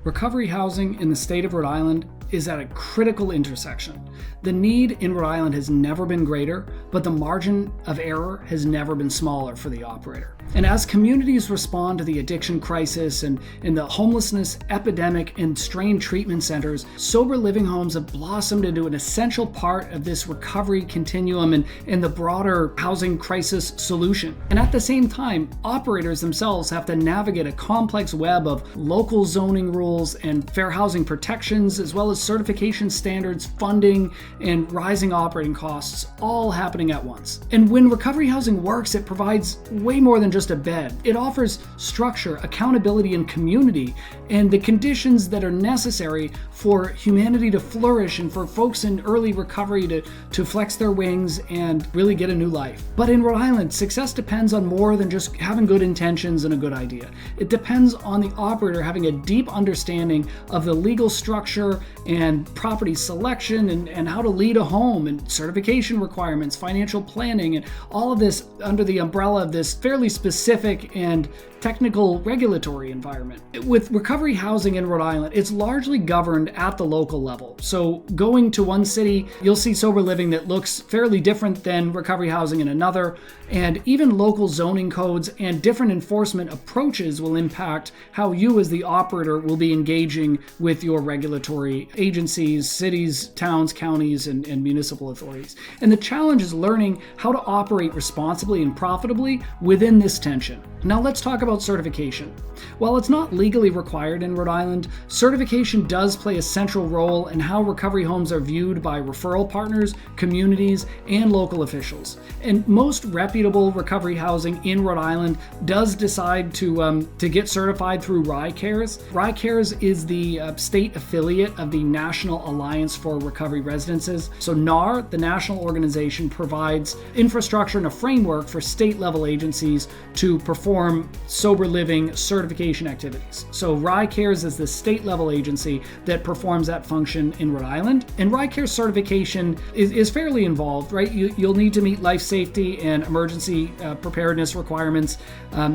Recovery housing in the state of Rhode Island is at a critical intersection. The need in Rhode Island has never been greater, but the margin of error has never been smaller for the operator. And as communities respond to the addiction crisis and the homelessness epidemic and strained treatment centers, sober living homes have blossomed into an essential part of this recovery continuum and the broader housing crisis solution. And at the same time, operators themselves have to navigate a complex web of local zoning rules and fair housing protections, as well as certification standards, funding, and rising operating costs, all happening at once. And when recovery housing works, it provides way more than just a bed. It offers structure, accountability, and community, and the conditions that are necessary for humanity to flourish and for folks in early recovery to flex their wings and really get a new life. But in Rhode Island, success depends on more than just having good intentions and a good idea. It depends on the operator having a deep understanding of the legal structure and property selection and how to lead a home and certification requirements, financial planning, and all of this under the umbrella of this fairly specific and technical regulatory environment. With recovery housing in Rhode Island, it's largely governed at the local level. So going to one city, you'll see sober living that looks fairly different than recovery housing in another, and even local zoning codes and different enforcement approaches will impact how you as the operator will be engaging with your regulatory agencies, cities, towns, counties, and municipal authorities. And the challenge is learning how to operate responsibly and profitably within this tension. Now let's talk about certification. While it's not legally required in Rhode Island, certification does play a central role in how recovery homes are viewed by referral partners, communities, and local officials. And most reputable recovery housing in Rhode Island does decide to get certified through RICARES. RICARES is the state affiliate of the National Alliance for Recovery Residences. So NARR, the national organization, provides infrastructure and a framework for state-level agencies to perform sober living certification activities. So RICARES is the state-level agency that performs that function in Rhode Island. And RICARES certification is fairly involved, right? You'll need to meet life safety and emergency preparedness requirements,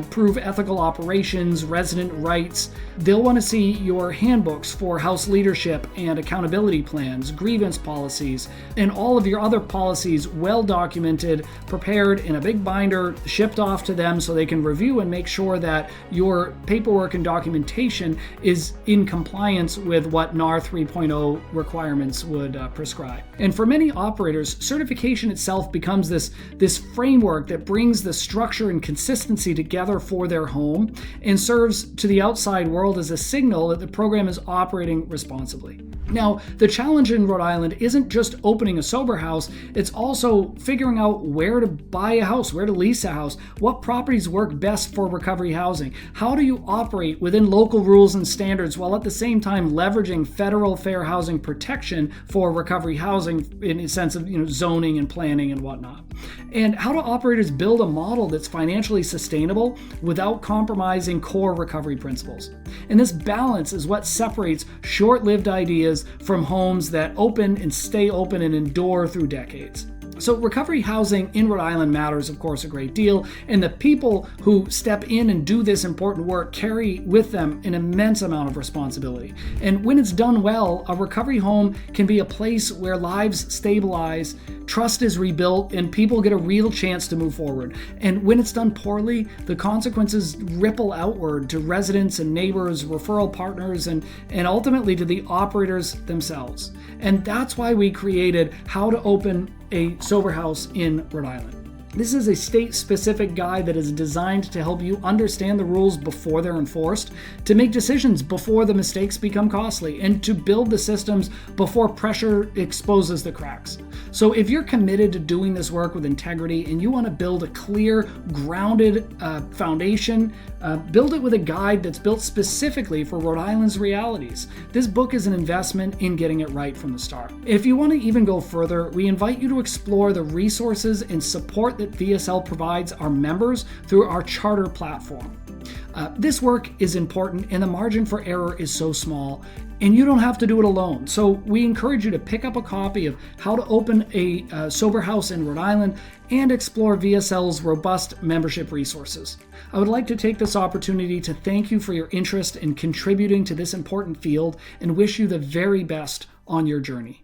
prove ethical operations, resident rights. They'll want to see your handbooks for house leadership and accountability plans, grievance policies, and all of your other policies well documented, prepared in a big binder, shipped off to them so they can review and make sure that your paperwork and documentation is in compliance with what NARR 3.0 requirements would prescribe. And for many operators, certification itself becomes this framework that brings the structure and consistency together for their home and serves to the outside world as a signal that the program is operating responsibly. Now, the challenge in Rhode Island isn't just opening a sober house, it's also figuring out where to buy a house, where to lease a house, what properties work best for recovery housing. How do you operate within local rules and standards while at the same time leveraging federal fair housing protection for recovery housing in a sense of zoning and planning and whatnot. And how do operators build a model that's financially sustainable without compromising core recovery principles? And this balance is what separates short-lived ideas from homes that open and stay open and endure through decades. So recovery housing in Rhode Island matters, of course, a great deal, and the people who step in and do this important work carry with them an immense amount of responsibility. And when it's done well, a recovery home can be a place where lives stabilize, trust is rebuilt, and people get a real chance to move forward. And when it's done poorly, the consequences ripple outward to residents and neighbors, referral partners, and ultimately to the operators themselves. And that's why we created How to Open a Sober House in Rhode Island. This is a state-specific guide that is designed to help you understand the rules before they're enforced, to make decisions before the mistakes become costly, and to build the systems before pressure exposes the cracks. So if you're committed to doing this work with integrity and you want to build a clear, grounded foundation, build it with a guide that's built specifically for Rhode Island's realities. This book is an investment in getting it right from the start. If you want to even go further, we invite you to explore the resources and support that VSL provides our members through our charter platform. This work is important and the margin for error is so small, and you don't have to do it alone. So we encourage you to pick up a copy of How to Open a Sober House in Rhode Island and explore VSL's robust membership resources. I would like to take this opportunity to thank you for your interest in contributing to this important field and wish you the very best on your journey.